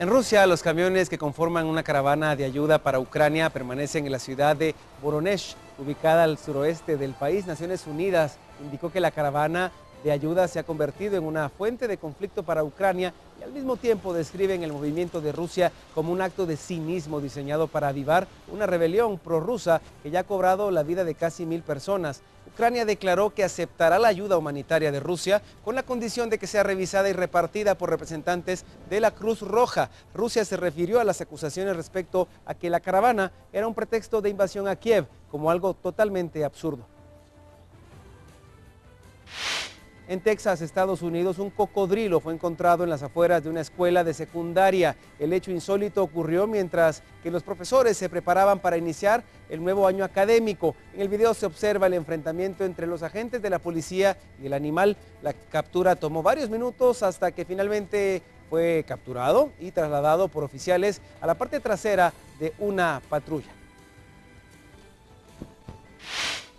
En Rusia, los camiones que conforman una caravana de ayuda para Ucrania permanecen en la ciudad de Voronezh, ubicada al suroeste del país. Naciones Unidas indicó que la caravana de ayuda se ha convertido en una fuente de conflicto para Ucrania y al mismo tiempo describen el movimiento de Rusia como un acto de cinismo diseñado para avivar una rebelión prorrusa que ya ha cobrado la vida de casi 1000 personas. Ucrania declaró que aceptará la ayuda humanitaria de Rusia con la condición de que sea revisada y repartida por representantes de la Cruz Roja. Rusia se refirió a las acusaciones respecto a que la caravana era un pretexto de invasión a Kiev como algo totalmente absurdo. En Texas, Estados Unidos, un cocodrilo fue encontrado en las afueras de una escuela de secundaria. El hecho insólito ocurrió mientras que los profesores se preparaban para iniciar el nuevo año académico. En el video se observa el enfrentamiento entre los agentes de la policía y el animal. La captura tomó varios minutos hasta que finalmente fue capturado y trasladado por oficiales a la parte trasera de una patrulla.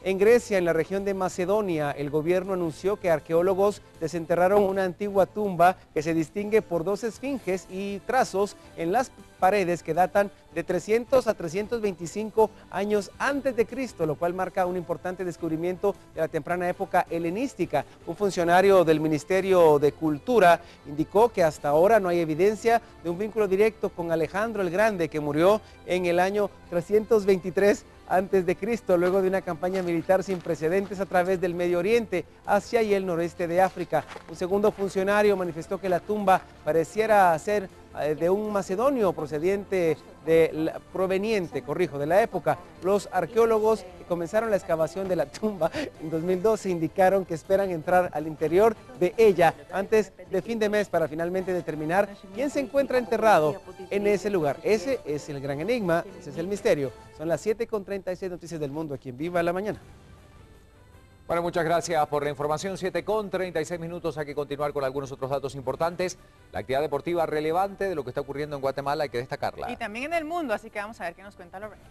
En Grecia, en la región de Macedonia, el gobierno anunció que arqueólogos desenterraron una antigua tumba que se distingue por 2 esfinges y trazos en las paredes que datan de 300 a 325 años antes de Cristo, lo cual marca un importante descubrimiento de la temprana época helenística. Un funcionario del Ministerio de Cultura indicó que hasta ahora no hay evidencia de un vínculo directo con Alejandro el Grande, que murió en el año 323 antes de Cristo, luego de una campaña militar sin precedentes a través del Medio Oriente, Asia y el noreste de África. Un segundo funcionario manifestó que la tumba pareciera ser de un macedonio proveniente de la época. Los arqueólogos que comenzaron la excavación de la tumba en 2012 indicaron que esperan entrar al interior de ella antes de fin de mes para finalmente determinar quién se encuentra enterrado en ese lugar. Ese es el gran enigma, ese es el misterio. Son las 7:36 noticias del mundo aquí en Viva la Mañana. Bueno, muchas gracias por la información. 7:36 minutos. Hay que continuar con algunos otros datos importantes. La actividad deportiva relevante de lo que está ocurriendo en Guatemala hay que destacarla. Y también en el mundo, así que vamos a ver qué nos cuenta Lorena.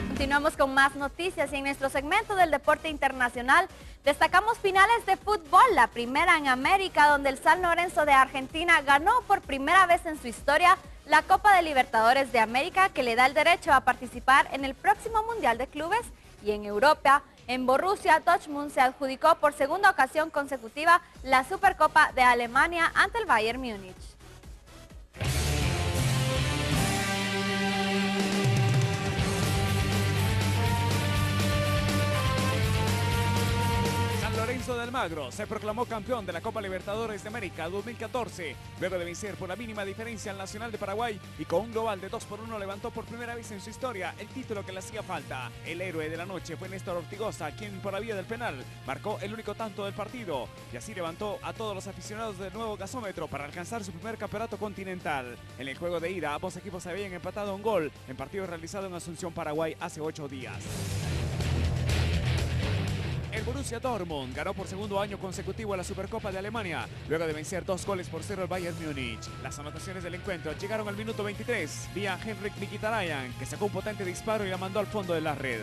Continuamos con más noticias y en nuestro segmento del deporte internacional destacamos finales de fútbol, la primera en América, donde el San Lorenzo de Argentina ganó por primera vez en su historia la Copa de Libertadores de América, que le da el derecho a participar en el próximo Mundial de Clubes. Y en Europa, en Borussia Dortmund se adjudicó por segunda ocasión consecutiva la Supercopa de Alemania ante el Bayern Múnich. Lorenzo de Almagro se proclamó campeón de la Copa Libertadores de América 2014, luego de vencer por la mínima diferencia al Nacional de Paraguay y con un global de 2-1 levantó por primera vez en su historia el título que le hacía falta. El héroe de la noche fue Néstor Ortigoza, quien por la vía del penal marcó el único tanto del partido y así levantó a todos los aficionados del nuevo gasómetro para alcanzar su primer campeonato continental. En el juego de ida, ambos equipos se habían empatado un gol en partido realizado en Asunción, Paraguay hace 8 días. El Borussia Dortmund ganó por segundo año consecutivo la Supercopa de Alemania, luego de vencer 2-0 al Bayern Múnich. Las anotaciones del encuentro llegaron al minuto 23, vía Henrik Mkhitaryan, que sacó un potente disparo y la mandó al fondo de la red.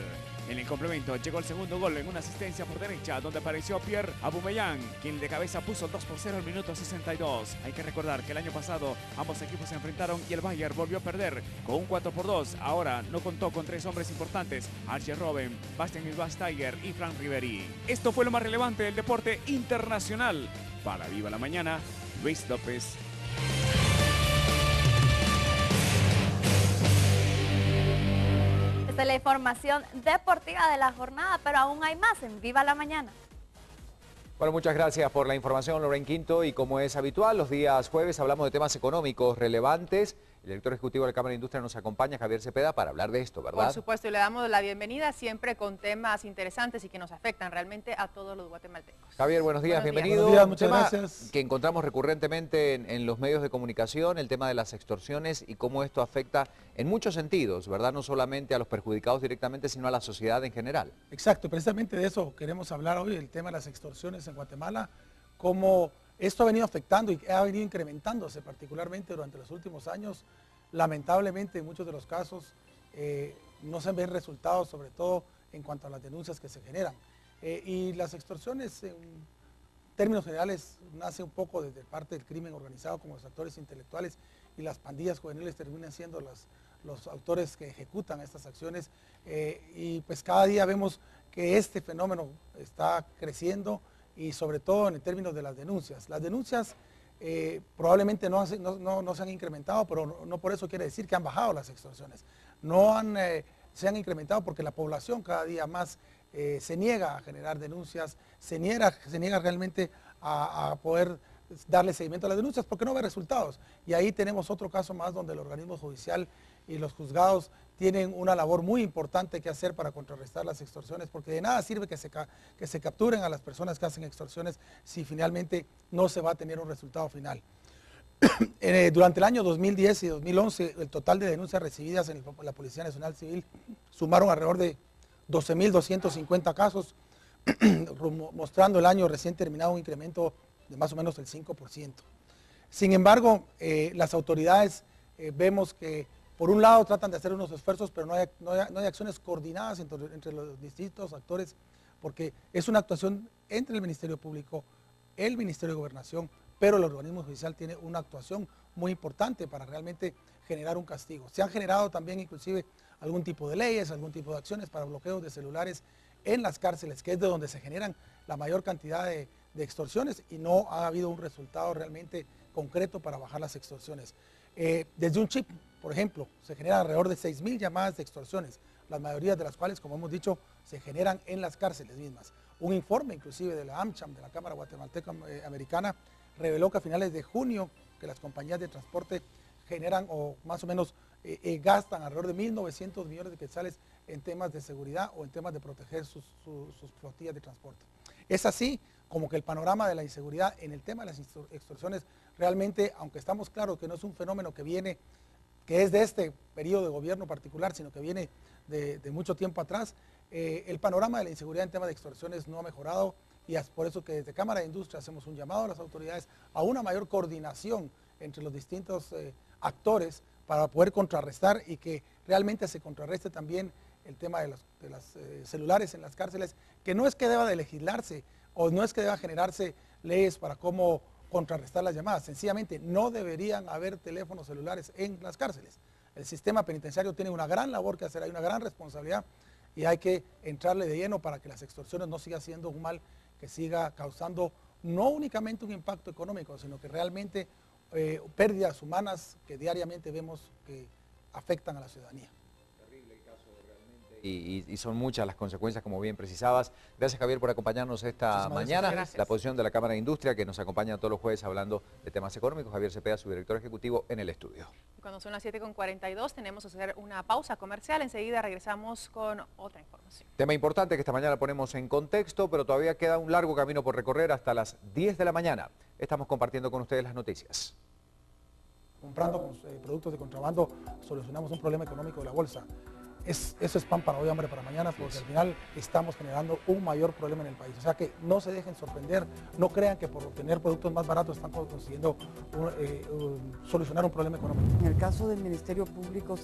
En el complemento llegó el segundo gol en una asistencia por derecha, donde apareció Pierre Aubameyang, quien de cabeza puso el 2-0 al minuto 62. Hay que recordar que el año pasado ambos equipos se enfrentaron y el Bayern volvió a perder con un 4-2. Ahora no contó con 3 hombres importantes: Arjen Robben, Bastian Schweinsteiger y Frank Ribéry. Esto fue lo más relevante del deporte internacional. Para Viva la Mañana, Luis López. Esta es la información deportiva de la jornada, pero aún hay más en Viva la Mañana. Bueno, muchas gracias por la información, Lorraine Quinto. Y como es habitual, los días jueves hablamos de temas económicos relevantes. El director ejecutivo de la Cámara de Industria nos acompaña, Javier Cepeda, para hablar de esto, ¿verdad? Por supuesto, y le damos la bienvenida siempre con temas interesantes y que nos afectan realmente a todos los guatemaltecos. Javier, buenos días, bienvenido. Buenos días, muchas gracias. Que encontramos recurrentemente en los medios de comunicación, el tema de las extorsiones y cómo esto afecta en muchos sentidos, ¿verdad? No solamente a los perjudicados directamente, sino a la sociedad en general. Exacto, precisamente de eso queremos hablar hoy, el tema de las extorsiones en Guatemala, cómo esto ha venido afectando y ha venido incrementándose particularmente durante los últimos años. Lamentablemente en muchos de los casos no se ven resultados, sobre todo en cuanto a las denuncias que se generan. Y las extorsiones términos generales nace un poco desde parte del crimen organizado, como los actores intelectuales y las pandillas juveniles terminan siendo los autores que ejecutan estas acciones, y pues cada día vemos que este fenómeno está creciendo, y sobre todo en términos de las denuncias. Las denuncias probablemente no se han incrementado, pero no por eso quiere decir que han bajado las extorsiones. Se han incrementado porque la población cada día más se niega a generar denuncias, se niega realmente a poder darle seguimiento a las denuncias porque no ve resultados. Y ahí tenemos otro caso más donde el organismo judicial y los juzgados tienen una labor muy importante que hacer para contrarrestar las extorsiones, porque de nada sirve que se capturen a las personas que hacen extorsiones si finalmente no se va a tener un resultado final. Durante el año 2010 y 2011, el total de denuncias recibidas en la Policía Nacional Civil sumaron alrededor de 12.250 casos, mostrando el año recién terminado un incremento de más o menos el 5%. Sin embargo, las autoridades vemos que por un lado tratan de hacer unos esfuerzos, pero no hay acciones coordinadas entre los distintos actores, porque es una actuación entre el Ministerio Público, el Ministerio de Gobernación, pero el organismo judicial tiene una actuación muy importante para realmente generar un castigo. Se han generado también inclusive algún tipo de leyes, algún tipo de acciones para bloqueos de celulares en las cárceles, que es de donde se generan la mayor cantidad de extorsiones, y no ha habido un resultado realmente concreto para bajar las extorsiones. Desde un chip, por ejemplo, se generan alrededor de 6.000 llamadas de extorsiones, la mayoría de las cuales, como hemos dicho, se generan en las cárceles mismas. Un informe inclusive de la AmCham, de la Cámara Guatemalteca Americana, reveló que a finales de junio que las compañías de transporte generan o más o menos gastan alrededor de 1.900 millones de quetzales en temas de seguridad o en temas de proteger sus flotillas de transporte. Es así como que el panorama de la inseguridad en el tema de las extorsiones realmente, aunque estamos claros que no es un fenómeno que es de este periodo de gobierno particular, sino que viene de mucho tiempo atrás, el panorama de la inseguridad en tema de extorsiones no ha mejorado, y es por eso que desde Cámara de Industria hacemos un llamado a las autoridades a una mayor coordinación entre los distintos actores para poder contrarrestar, y que realmente se contrarreste también el tema de los celulares en las cárceles, que no es que deba de legislarse o no es que deba generarse leyes para cómo contrarrestar las llamadas, sencillamente no deberían haber teléfonos celulares en las cárceles. El sistema penitenciario tiene una gran labor que hacer, hay una gran responsabilidad, y hay que entrarle de lleno para que las extorsiones no sigan siendo un mal que siga causando no únicamente un impacto económico, sino que realmente pérdidas humanas que diariamente vemos que afectan a la ciudadanía. Terrible el caso realmente. Y son muchas las consecuencias, como bien precisabas. Gracias, Javier, por acompañarnos esta mañana. Gracias. La posición de la Cámara de Industria, que nos acompaña todos los jueves hablando de temas económicos. Javier Cepeda, su director ejecutivo, en el estudio. Cuando son las 7:42 tenemos que hacer una pausa comercial. Enseguida regresamos con otra información. Tema importante que esta mañana ponemos en contexto, pero todavía queda un largo camino por recorrer hasta las 10 de la mañana. Estamos compartiendo con ustedes las noticias. Comprando productos de contrabando solucionamos un problema económico de la bolsa. Eso es pan para hoy, hambre para mañana, porque al final estamos generando un mayor problema en el país. O sea que no se dejen sorprender, no crean que por obtener productos más baratos están consiguiendo solucionar un problema económico. En el caso del Ministerio Público,